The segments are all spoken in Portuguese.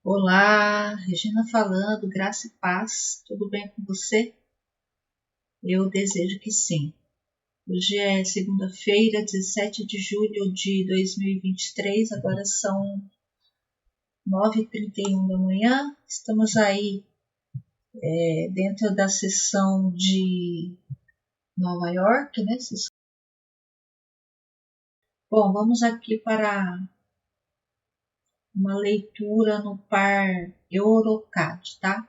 Olá, Regina falando, graça e paz, tudo bem com você? Eu desejo que sim. Hoje é segunda-feira, 17 de julho de 2023, agora são 9h31 da manhã. Estamos aí dentro da sessão de Nova York, né? Bom, vamos aqui para uma leitura no par Eurocad, tá?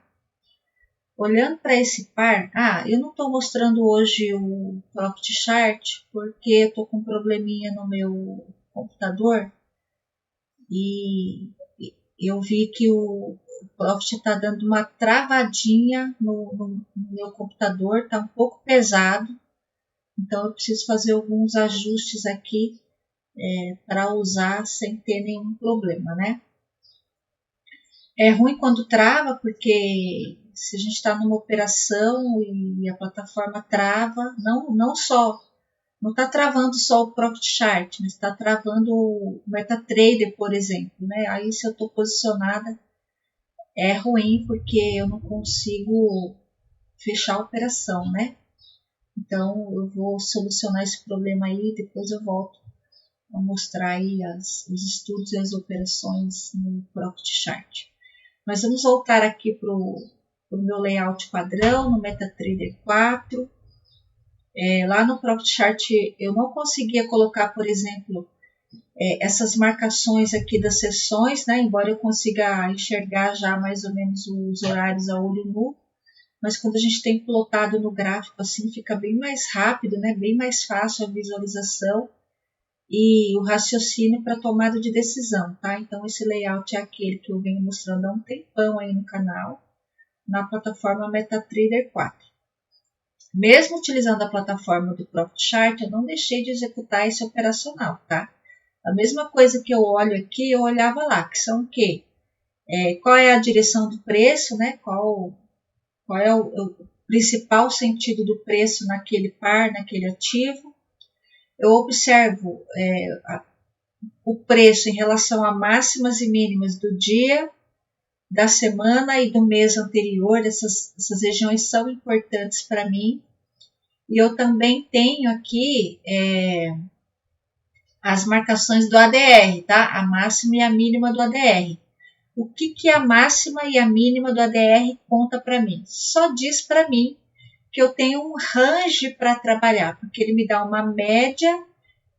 Olhando para esse par, eu não estou mostrando hoje o Profit Chart porque eu estou com um probleminha no meu computador e eu vi que o Profit está dando uma travadinha no meu computador, está um pouco pesado, então eu preciso fazer alguns ajustes aqui para usar sem ter nenhum problema, né? É ruim quando trava, porque se a gente está numa operação e a plataforma trava, não está travando só o Profit Chart, mas está travando o MetaTrader, por exemplo, né? Aí se eu estou posicionada, é ruim porque eu não consigo fechar a operação, né? Então eu vou solucionar esse problema aí, depois eu volto a mostrar aí os estudos e as operações no Profit Chart. Mas vamos voltar aqui para o meu layout padrão, no MetaTrader 4. Lá no Profit Chart eu não conseguia colocar, por exemplo, essas marcações aqui das sessões, né? Embora eu consiga enxergar já mais ou menos os horários a olho nu. Mas quando a gente tem plotado no gráfico assim, fica bem mais rápido, né? Bem mais fácil a visualização e o raciocínio para tomada de decisão, tá? Então esse layout é aquele que eu venho mostrando há um tempão aí no canal, na plataforma MetaTrader 4. Mesmo utilizando a plataforma do Profit Chart, eu não deixei de executar esse operacional, tá? A mesma coisa que eu olho aqui, eu olhava lá, que são o quê? Qual é a direção do preço, né? Qual é o principal sentido do preço naquele par, naquele ativo? Eu observo o preço em relação a máximas e mínimas do dia, da semana e do mês anterior. Essas regiões são importantes para mim. E eu também tenho aqui as marcações do ADR, tá? A máxima e a mínima do ADR. O que a máxima e a mínima do ADR conta para mim? Só diz para mim que eu tenho um range para trabalhar, porque ele me dá uma média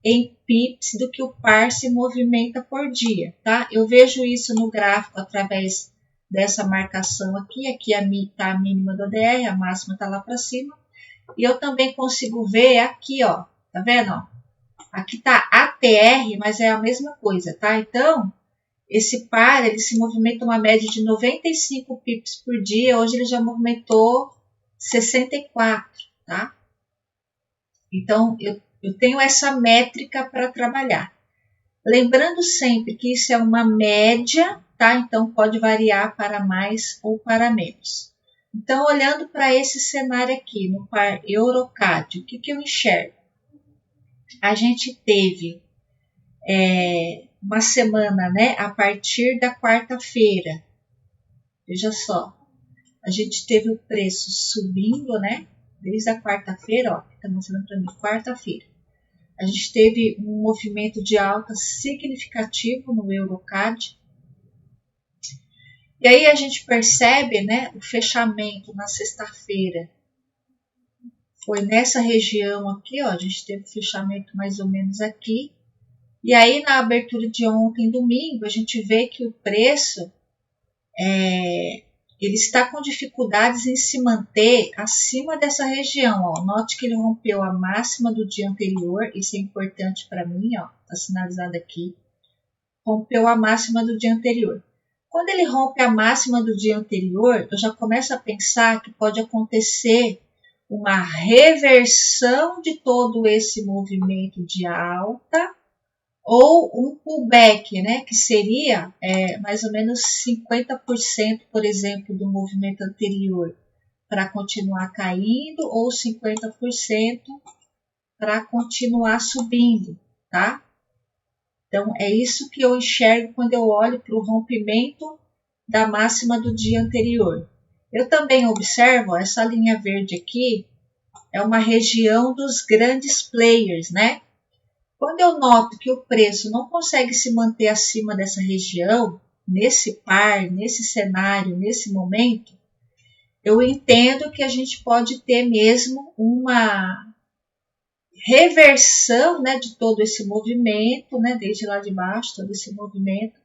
em pips do que o par se movimenta por dia, tá? Eu vejo isso no gráfico através dessa marcação aqui está a mínima do ADR, a máxima está lá para cima, e eu também consigo ver aqui, ó, tá vendo? Ó? Aqui está ATR, mas é a mesma coisa, tá? Então, esse par, ele se movimenta uma média de 95 pips por dia, hoje ele já movimentou 64, tá? Então, eu tenho essa métrica para trabalhar. Lembrando sempre que isso é uma média, tá? Então, pode variar para mais ou para menos. Então, olhando para esse cenário aqui, no par Eurocad, o que eu enxergo? A gente teve uma semana, né? A partir da quarta-feira. Veja só, a gente teve o preço subindo, né? Desde a quarta-feira, ó, tá mostrando para mim, quarta-feira. A gente teve um movimento de alta significativo no Eurocad. E aí a gente percebe, né, o fechamento na sexta-feira. Foi nessa região aqui, ó, a gente teve o fechamento mais ou menos aqui. E aí na abertura de ontem, domingo, a gente vê que o preço ele está com dificuldades em se manter acima dessa região. Ó. Note que ele rompeu a máxima do dia anterior, isso é importante para mim, está sinalizado aqui. Rompeu a máxima do dia anterior. Quando ele rompe a máxima do dia anterior, eu já começo a pensar que pode acontecer uma reversão de todo esse movimento de alta ou um pullback, né, que seria mais ou menos 50%, por exemplo, do movimento anterior para continuar caindo ou 50% para continuar subindo, tá? Então, é isso que eu enxergo quando eu olho para o rompimento da máxima do dia anterior. Eu também observo, essa linha verde aqui é uma região dos grandes players, né? Quando eu noto que o preço não consegue se manter acima dessa região, nesse par, nesse cenário, nesse momento, eu entendo que a gente pode ter mesmo uma reversão, né, de todo esse movimento, né, desde lá de baixo, todo esse movimento,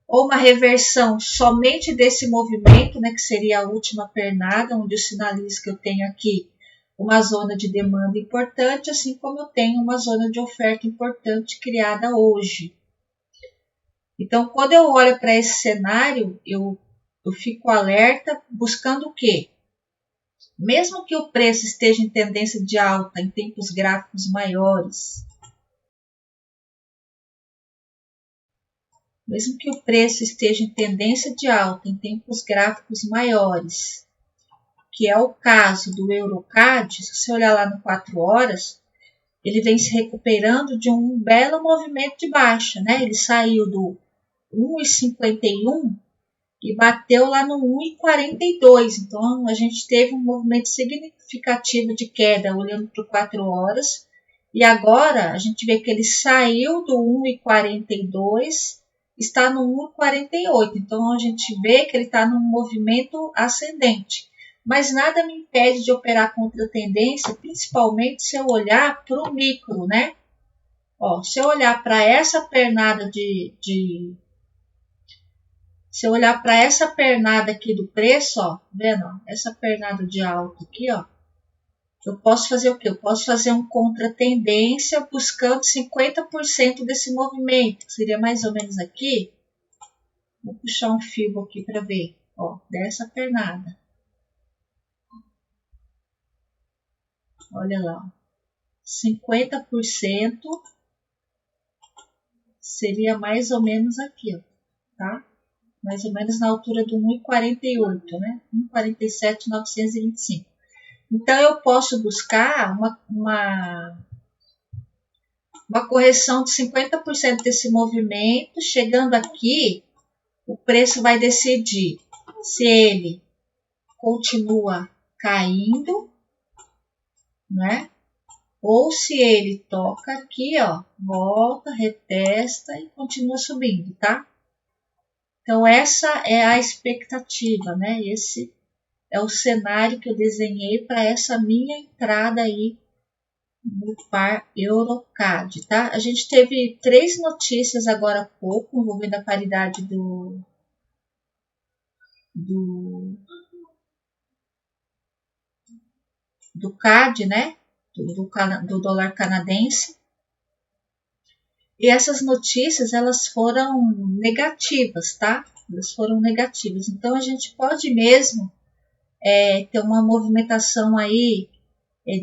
ou uma reversão somente desse movimento, né, que seria a última pernada, onde eu sinalizo que eu tenho aqui uma zona de demanda importante, assim como eu tenho uma zona de oferta importante criada hoje. Então, quando eu olho para esse cenário, eu fico alerta buscando o quê? Mesmo que o preço esteja em tendência de alta em tempos gráficos maiores, mesmo que o preço esteja em tendência de alta em tempos gráficos maiores, que é o caso do Eurocad, se você olhar lá no 4 horas, ele vem se recuperando de um belo movimento de baixa, né? Ele saiu do 1,51 e bateu lá no 1,42. Então, a gente teve um movimento significativo de queda olhando para o 4 horas. E agora, a gente vê que ele saiu do 1,42, está no 1,48. Então, a gente vê que ele está num movimento ascendente. Mas nada me impede de operar contra a tendência, principalmente se eu olhar para o micro, né? Ó, se eu olhar para essa pernada se eu olhar para essa pernada aqui do preço, ó, vendo? Ó, essa pernada de alta aqui, ó, eu posso fazer o quê? Eu posso fazer um contra-tendência buscando 50% desse movimento, que seria mais ou menos aqui. Vou puxar um fio aqui para ver, ó, dessa pernada. Olha lá, 50% seria mais ou menos aqui, ó, tá? Mais ou menos na altura do 1,48, né? 1,47,925. Então, eu posso buscar uma correção de 50% desse movimento. Chegando aqui, o preço vai decidir se ele continua caindo, né? Ou se ele toca aqui, ó, volta, retesta e continua subindo, tá? Então, essa é a expectativa, né? Esse é o cenário que eu desenhei para essa minha entrada aí no par Eurocad, tá? A gente teve 3 notícias agora há pouco envolvendo a paridade do CAD, né? Do dólar canadense. E essas notícias, elas foram negativas, tá? Elas foram negativas. Então, a gente pode mesmo ter uma movimentação aí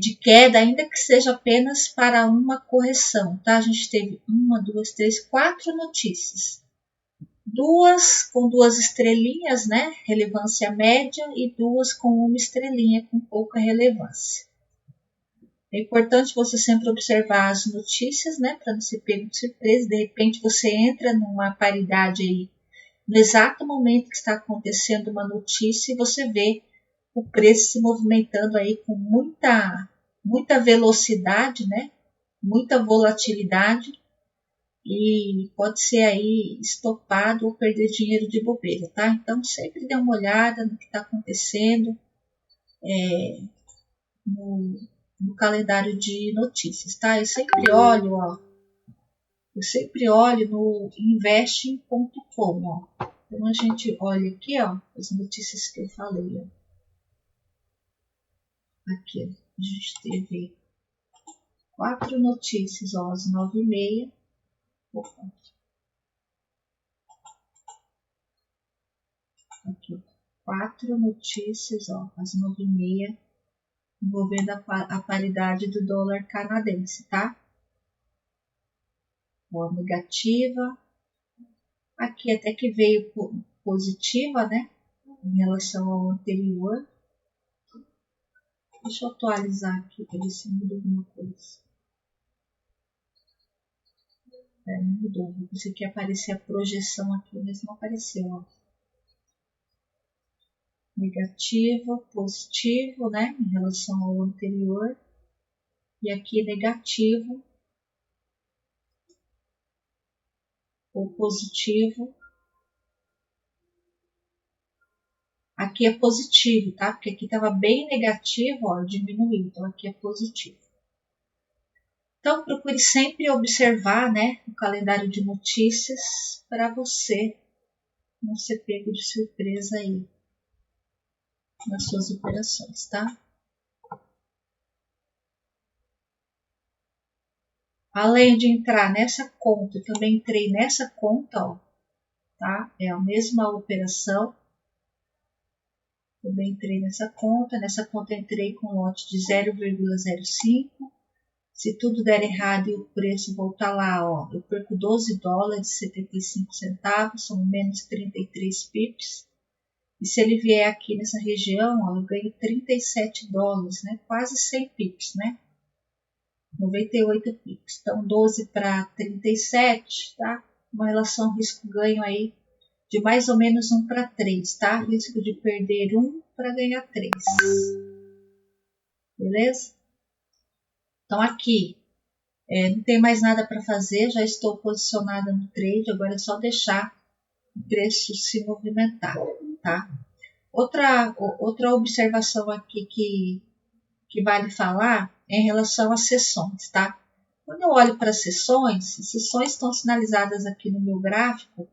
de queda, ainda que seja apenas para uma correção, tá? A gente teve 1, 2, 3, 4 notícias. 2 com 2 estrelinhas, né? Relevância média, e 2 com 1 estrelinha com pouca relevância. É importante você sempre observar as notícias, né? Para não ser pego de surpresa. De repente você entra numa paridade aí, no exato momento que está acontecendo uma notícia, e você vê o preço se movimentando aí com muita velocidade, né? Muita volatilidade, e pode ser aí estopado ou perder dinheiro de bobeira, tá? Então sempre dê uma olhada no que está acontecendo no calendário de notícias, tá? Eu sempre olho, ó. Eu sempre olho no investing.com, ó. Então a gente olha aqui, ó, as notícias que eu falei, ó. Aqui, ó, a gente teve 4 notícias, ó, às 9h30. Opa. Aqui, 4 notícias, ó, às 9h30, envolvendo a paridade do dólar canadense, tá? Ó, negativa. Aqui até que veio positiva, né? Em relação ao anterior. Deixa eu atualizar aqui para ver se muda alguma coisa. Não mudou. Você quer aparecer a projeção aqui, mas não apareceu, ó. negativo, positivo, né, em relação ao anterior, e aqui negativo, ou positivo. Aqui é positivo, tá? Porque aqui estava bem negativo, ó, diminuiu, então aqui é positivo. Então, procure sempre observar, né, o calendário de notícias para você não ser pego de surpresa aí nas suas operações, tá? Além de entrar nessa conta, eu também entrei nessa conta, ó, tá? É a mesma operação. Também entrei nessa conta entrei com lote de 0,05. Se tudo der errado e o preço voltar lá, ó, eu perco 12 dólares e 75 centavos, são menos 33 pips. E se ele vier aqui nessa região, ó, eu ganho 37 dólares, né? Quase 100 pips, né? 98 pips. Então, 12 para 37, tá? Uma relação risco-ganho aí de mais ou menos 1 para 3, tá? Risco de perder 1 para ganhar 3. Beleza? Então, aqui, não tem mais nada para fazer, já estou posicionada no trade, agora é só deixar o preço se movimentar, tá? Outra observação aqui que vale falar é em relação às sessões, tá? Quando eu olho para as sessões estão sinalizadas aqui no meu gráfico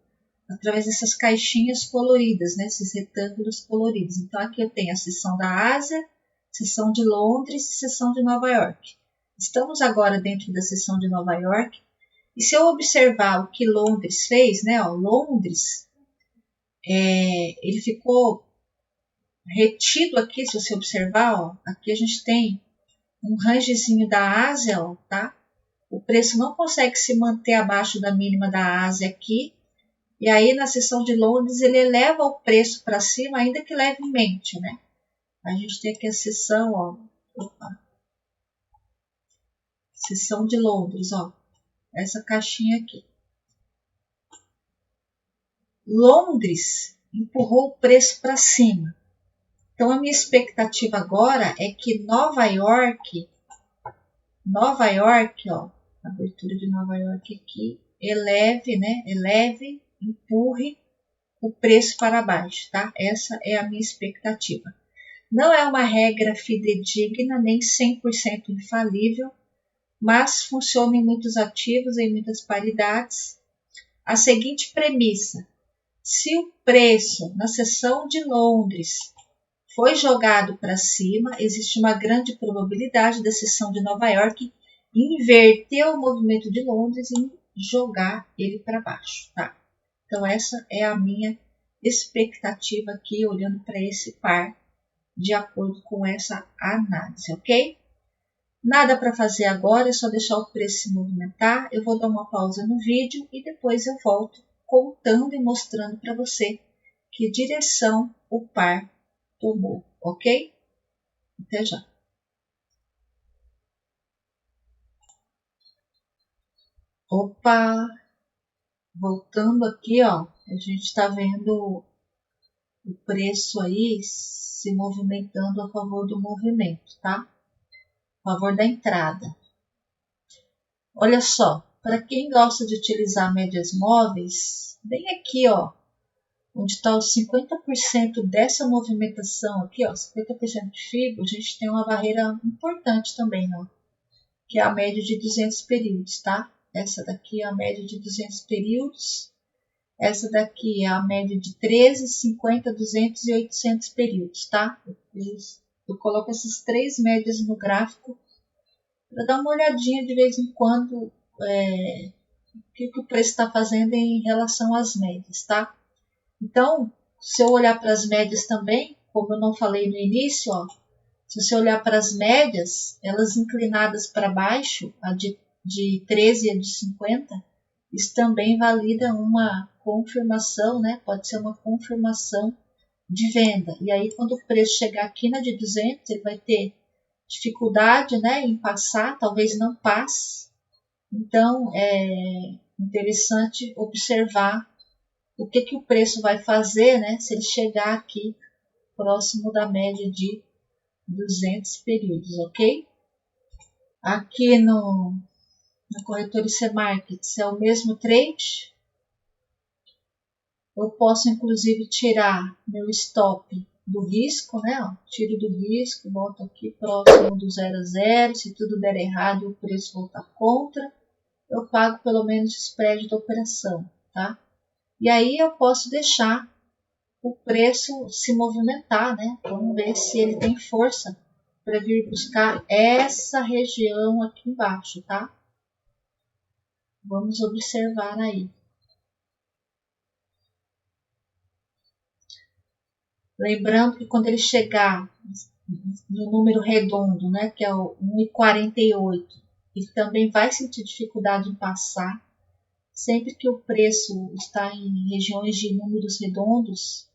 através dessas caixinhas coloridas, né? Esses retângulos coloridos. Então, aqui eu tenho a sessão da Ásia, sessão de Londres e sessão de Nova York. Estamos agora dentro da sessão de Nova York. E se eu observar o que Londres fez, né? Ó, Londres, ele ficou retido aqui, se você observar, ó, aqui a gente tem um rangezinho da Ásia, ó, tá? O preço não consegue se manter abaixo da mínima da Ásia aqui. E aí, na sessão de Londres, ele eleva o preço para cima, ainda que levemente, né? A gente tem aqui a sessão, ó. Opa. Sessão de Londres, ó. Essa caixinha aqui. Londres empurrou o preço para cima. Então, a minha expectativa agora é que Nova York, ó, abertura de Nova York aqui, eleve, empurre o preço para baixo, tá? Essa é a minha expectativa. Não é uma regra fidedigna, nem 100% infalível, mas funciona em muitos ativos, em muitas paridades. A seguinte premissa: se o preço na sessão de Londres foi jogado para cima, existe uma grande probabilidade da sessão de Nova York inverter o movimento de Londres e jogar ele para baixo, tá? Então, essa é a minha expectativa aqui, olhando para esse par, de acordo com essa análise, ok? Nada para fazer agora, é só deixar o preço se movimentar. Eu vou dar uma pausa no vídeo e depois eu volto contando e mostrando para você que direção o par tomou, ok? Até já. Opa! Voltando aqui, ó, a gente está vendo o preço aí se movimentando a favor do movimento, tá? A favor da entrada. Olha só, para quem gosta de utilizar médias móveis, bem aqui, ó, onde está os 50% dessa movimentação aqui, ó, 50% de FIBO, a gente tem uma barreira importante também, ó, que é a média de 200 períodos, tá? Essa daqui é a média de 200 períodos. Essa daqui é a média de 13, 50, 200 e 800 períodos, tá? Eu coloco essas três médias no gráfico para dar uma olhadinha de vez em quando o que o preço está fazendo em relação às médias, tá? Então, se eu olhar para as médias também, como eu não falei no início, ó, se você olhar para as médias, elas inclinadas para baixo, a de 13 e a de 50, isso também valida uma confirmação, né? Pode ser uma confirmação de venda. E aí, quando o preço chegar aqui na de 200, ele vai ter dificuldade, né, em passar, talvez não passe. Então, é interessante observar o que o preço vai fazer, né, se ele chegar aqui próximo da média de 200 períodos, ok? Aqui no corretor IC Markets é o mesmo trade. Eu posso inclusive tirar meu stop do risco, né? Ó, tiro do risco, volto aqui próximo do 0 a 0. Se tudo der errado e o preço voltar contra, eu pago pelo menos o spread da operação, tá? E aí eu posso deixar o preço se movimentar, né? Vamos ver se ele tem força para vir buscar essa região aqui embaixo, tá? Vamos observar aí. Lembrando que quando ele chegar no número redondo, né, que é o 1,48, ele também vai sentir dificuldade em passar. Sempre que o preço está em regiões de números redondos,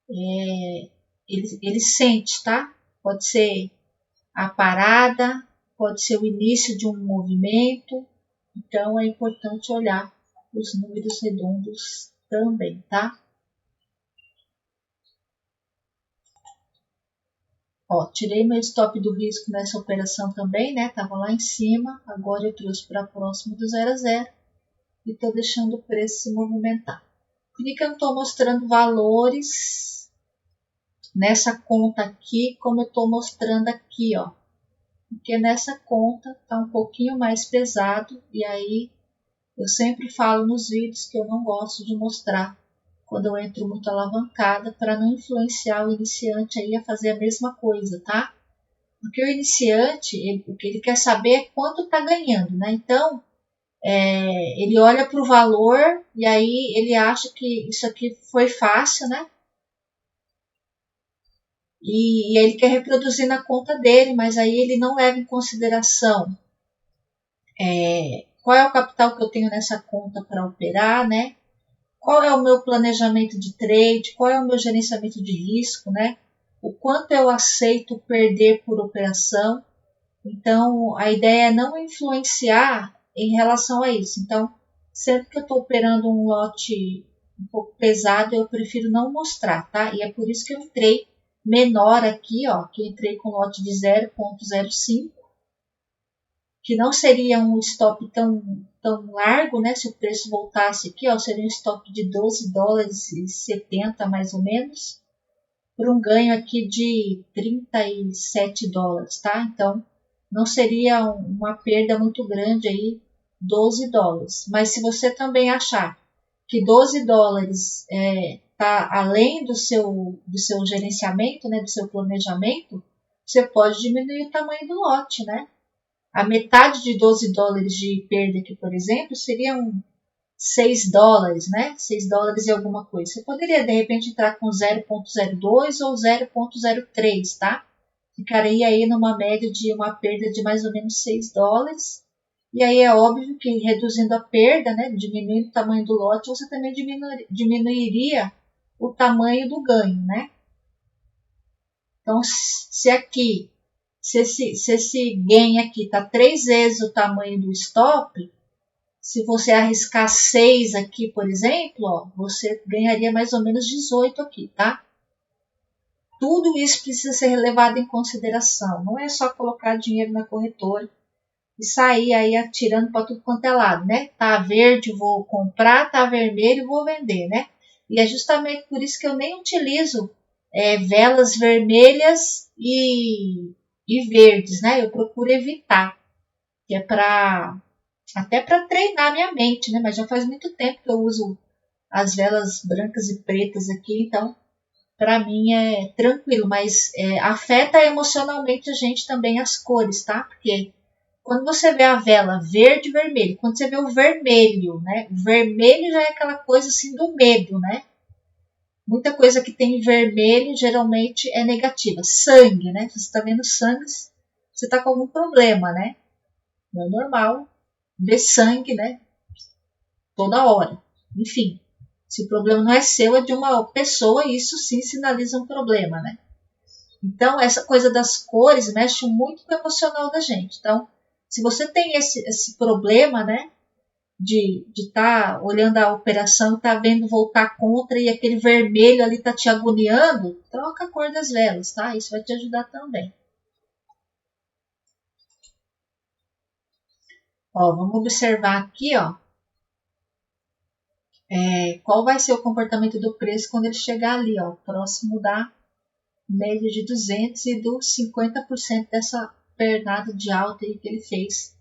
ele sente, tá? Pode ser a parada, pode ser o início de um movimento. Então, é importante olhar os números redondos também, tá? Ó, tirei meu stop do risco nessa operação também, né? Tava lá em cima, agora eu trouxe para próximo do 0 a 0 e tô deixando o preço se movimentar. Por que eu não estou mostrando valores nessa conta aqui, como eu estou mostrando aqui, ó? Porque nessa conta tá um pouquinho mais pesado e aí eu sempre falo nos vídeos que eu não gosto de mostrar quando eu entro muito alavancada para não influenciar o iniciante aí a fazer a mesma coisa, tá? Porque o iniciante, o que ele quer saber é quanto está ganhando, né? Então, ele olha para o valor e aí ele acha que isso aqui foi fácil, né? E ele quer reproduzir na conta dele, mas aí ele não leva em consideração qual é o capital que eu tenho nessa conta para operar, né? Qual é o meu planejamento de trade, qual é o meu gerenciamento de risco, né? O quanto eu aceito perder por operação. Então, a ideia é não influenciar em relação a isso. Então, sempre que eu estou operando um lote um pouco pesado, eu prefiro não mostrar, tá? E é por isso que eu entrei menor aqui, ó, que eu entrei com lote de 0,05, que não seria um stop tão largo, né? Se o preço voltasse aqui, ó, seria um stop de 12 dólares e 70 mais ou menos, por um ganho aqui de 37 dólares, tá? Então, não seria uma perda muito grande aí, 12 dólares. Mas se você também achar que 12 dólares tá além do seu gerenciamento, né, do seu planejamento, você pode diminuir o tamanho do lote, né? A metade de 12 dólares de perda aqui, por exemplo, seriam 6 dólares, né? 6 dólares e alguma coisa. Você poderia, de repente, entrar com 0,02 ou 0,03, tá? Ficaria aí numa média de uma perda de mais ou menos 6 dólares. E aí é óbvio que reduzindo a perda, né, diminuindo o tamanho do lote, você também diminuiria o tamanho do ganho, né? Então, se esse gain aqui está 3 vezes o tamanho do stop, se você arriscar 6 aqui, por exemplo, ó, você ganharia mais ou menos 18 aqui, tá? Tudo isso precisa ser levado em consideração. Não é só colocar dinheiro na corretora e sair aí atirando para tudo quanto é lado, né? Tá verde, vou comprar, tá vermelho, vou vender, né? E é justamente por isso que eu nem utilizo velas vermelhas e verdes, né? Eu procuro evitar, que é até para treinar minha mente, né? Mas já faz muito tempo que eu uso as velas brancas e pretas aqui, então para mim é tranquilo, mas afeta emocionalmente a gente também as cores, tá? Porque quando você vê a vela verde e vermelho, quando você vê o vermelho, né? O vermelho já é aquela coisa assim do medo, né? Muita coisa que tem vermelho geralmente é negativa. Sangue, né? Você está vendo sangue, você está com algum problema, né? Não é normal ver sangue, né? Toda hora. Enfim, se o problema não é seu, é de uma pessoa, isso sim sinaliza um problema, né? Então, essa coisa das cores mexe muito com o emocional da gente. Então, se você tem esse problema, né? de estar olhando a operação e tá vendo voltar contra e aquele vermelho ali tá te agoniando, troca a cor das velas, tá? Isso vai te ajudar também. Ó, vamos observar aqui, ó, qual vai ser o comportamento do preço quando ele chegar ali, ó, próximo da média de 200 e dos 50% dessa pernada de alta aí que ele fez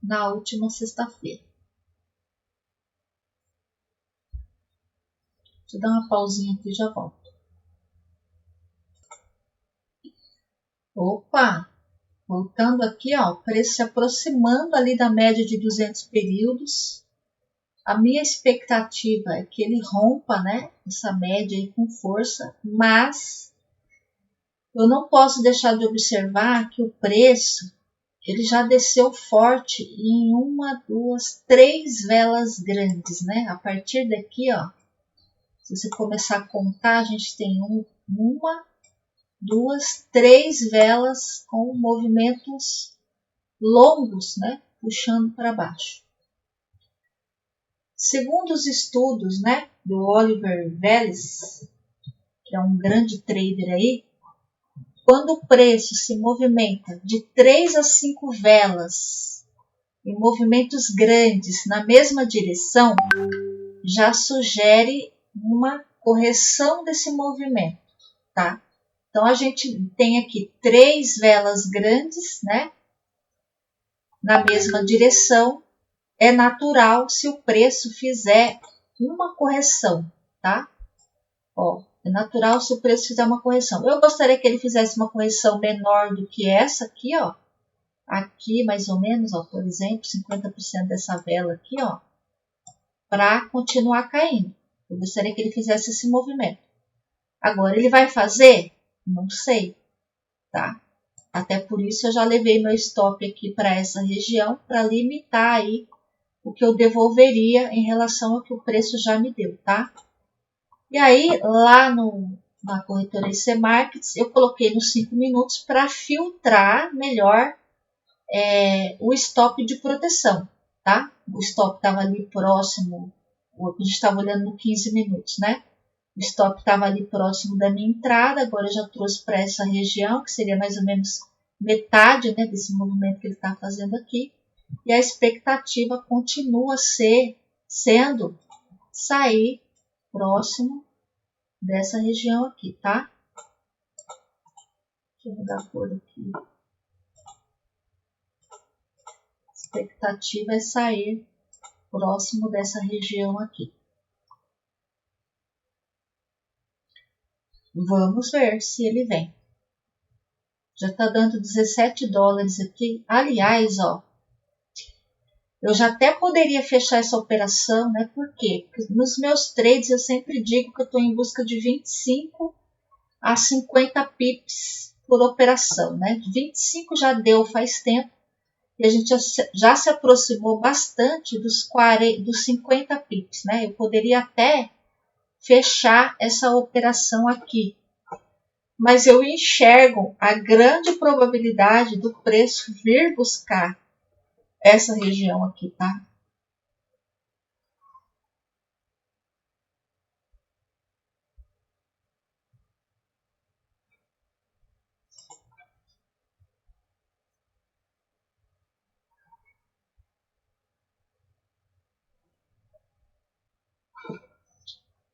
na última sexta-feira. Deixa eu dar uma pausinha aqui e já volto. Opa! Voltando aqui, ó, o preço se aproximando ali da média de 200 períodos. A minha expectativa é que ele rompa, né, essa média aí com força, mas eu não posso deixar de observar que o preço ele já desceu forte em uma, duas, três velas grandes, né? A partir daqui, ó, se você começar a contar, a gente tem uma, duas, três velas com movimentos longos, né? Puxando para baixo. Segundo os estudos, né, do Oliver Vélez, que é um grande trader aí, quando o preço se movimenta de 3 a 5 velas em movimentos grandes na mesma direção, já sugere uma correção desse movimento, tá? Então a gente tem aqui 3 velas grandes, né, na mesma direção. É natural se o preço fizer uma correção, tá? Ó, é natural se o preço fizer uma correção. Eu gostaria que ele fizesse uma correção menor do que essa aqui, ó. Aqui, mais ou menos, ó, por exemplo, 50% dessa vela aqui, ó, para continuar caindo. Eu gostaria que ele fizesse esse movimento. Agora, ele vai fazer? Não sei, tá? Até por isso eu já levei meu stop aqui para essa região para limitar aí o que eu devolveria em relação ao que o preço já me deu, tá? E aí, lá na corretora IC Markets, eu coloquei nos 5 minutos para filtrar melhor o stop de proteção, tá? O stop estava ali próximo, a gente estava olhando no 15 minutos, né? O stop estava ali próximo da minha entrada, agora eu já trouxe para essa região, que seria mais ou menos metade, né, desse movimento que ele está fazendo aqui. E a expectativa continua sendo sair próximo dessa região aqui, tá? Deixa eu mudar a cor aqui. A expectativa é sair próximo dessa região aqui. Vamos ver se ele vem. Já tá dando 17 dólares aqui. Aliás, ó, eu já até poderia fechar essa operação, né? Por quê? Porque nos meus trades eu sempre digo que eu estou em busca de 25 a 50 pips por operação, né? 25 já deu faz tempo e a gente já se aproximou bastante dos 50 pips, né? Eu poderia até fechar essa operação aqui, mas eu enxergo a grande probabilidade do preço vir buscar essa região aqui, tá?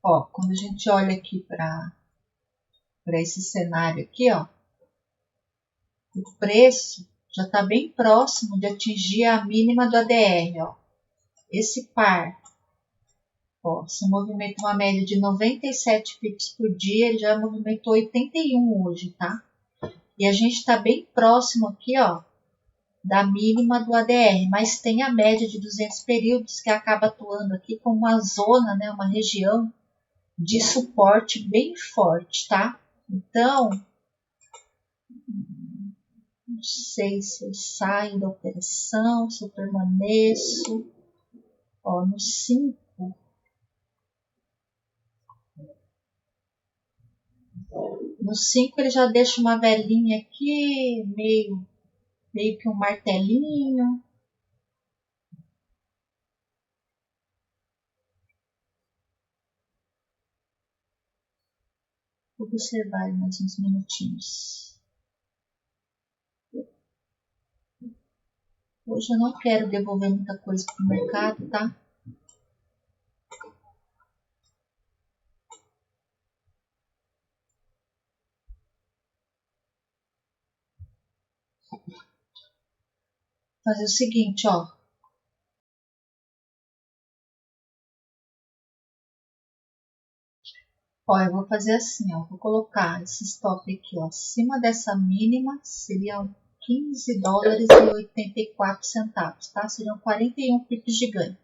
Ó, quando a gente olha aqui para esse cenário aqui, ó, o preço já está bem próximo de atingir a mínima do ADR, ó. Esse par, ó, se movimenta uma média de 97 pips por dia, ele já movimentou 81 hoje, tá? E a gente está bem próximo aqui, ó, da mínima do ADR, mas tem a média de 200 períodos que acaba atuando aqui como uma zona, né, uma região de suporte bem forte, tá? Então, não sei se eu saio da operação, se eu permaneço. Ó, no 5. No 5 ele já deixa uma velinha aqui, meio que um martelinho. Observar mais uns minutinhos. Hoje eu não quero devolver muita coisa para o mercado, tá? Fazer o seguinte, ó. Ó, eu vou fazer assim, ó. Vou colocar esse stop aqui, ó. Acima dessa mínima, seriam $15,84, tá? Seriam 41 pips de ganho.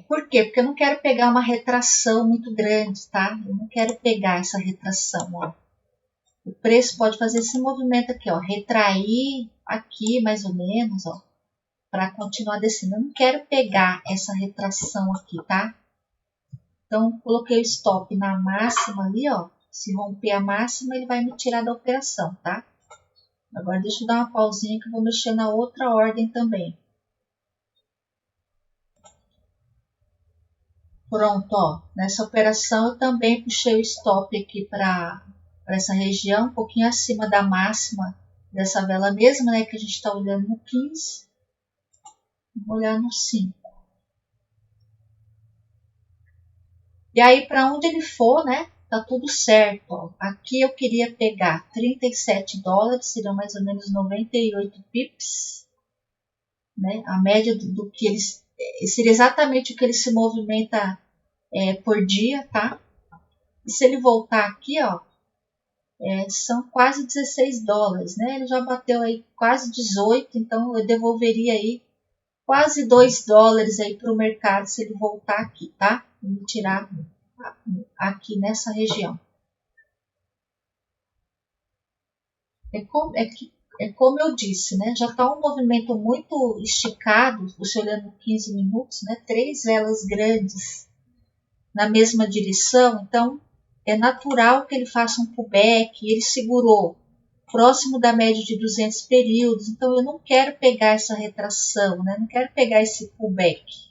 Por quê? Porque eu não quero pegar uma retração muito grande, tá? Eu não quero pegar essa retração, ó. O preço pode fazer esse movimento aqui, ó. Retrair aqui, mais ou menos, ó. Para continuar descendo. Eu não quero pegar essa retração aqui, tá? Então, coloquei o stop na máxima ali, ó. Se romper a máxima, ele vai me tirar da operação, tá? Agora, deixa eu dar uma pausinha que eu vou mexer na outra ordem também. Pronto, ó. Nessa operação, eu também puxei o stop aqui para essa região, um pouquinho acima da máxima dessa vela mesma, né? Que a gente está olhando no 15. Vou olhar no 5. E aí, para onde ele for, né? Tá tudo certo. Ó. Aqui eu queria pegar $37, seriam mais ou menos 98 pips. Né? A média do que eles. Seria exatamente o que ele se movimenta por dia, tá? E se ele voltar aqui, ó, são quase $16, né? Ele já bateu aí quase 18, então eu devolveria aí quase $2 aí para o mercado se ele voltar aqui, tá? Vou tirar aqui nessa região. Como eu disse, né? Já está um movimento muito esticado, você olhando 15 minutos, né? 3 velas grandes na mesma direção, então é natural que ele faça um pullback. Ele segurou próximo da média de 200 períodos, então eu não quero pegar essa retração, né? Não quero pegar esse pullback.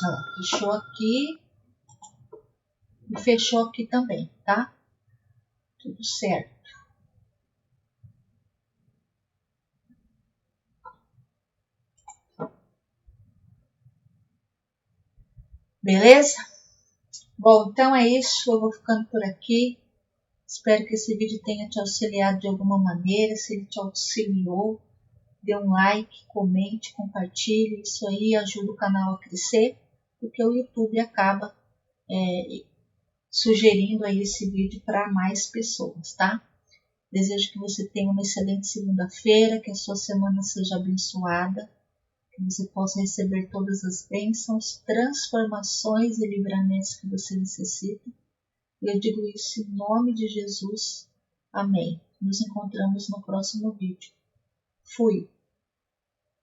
Ó, fechou aqui e fechou aqui também, tá? Tudo certo. Beleza? Bom, então é isso. Eu vou ficando por aqui. Espero que esse vídeo tenha te auxiliado de alguma maneira. Se ele te auxiliou, dê um like, comente, compartilhe. Isso aí ajuda o canal a crescer, porque o YouTube acaba sugerindo aí esse vídeo para mais pessoas, tá? Desejo que você tenha uma excelente segunda-feira, que a sua semana seja abençoada, que você possa receber todas as bênçãos, transformações e livramentos que você necessita. Eu digo isso em nome de Jesus. Amém. Nos encontramos no próximo vídeo. Fui.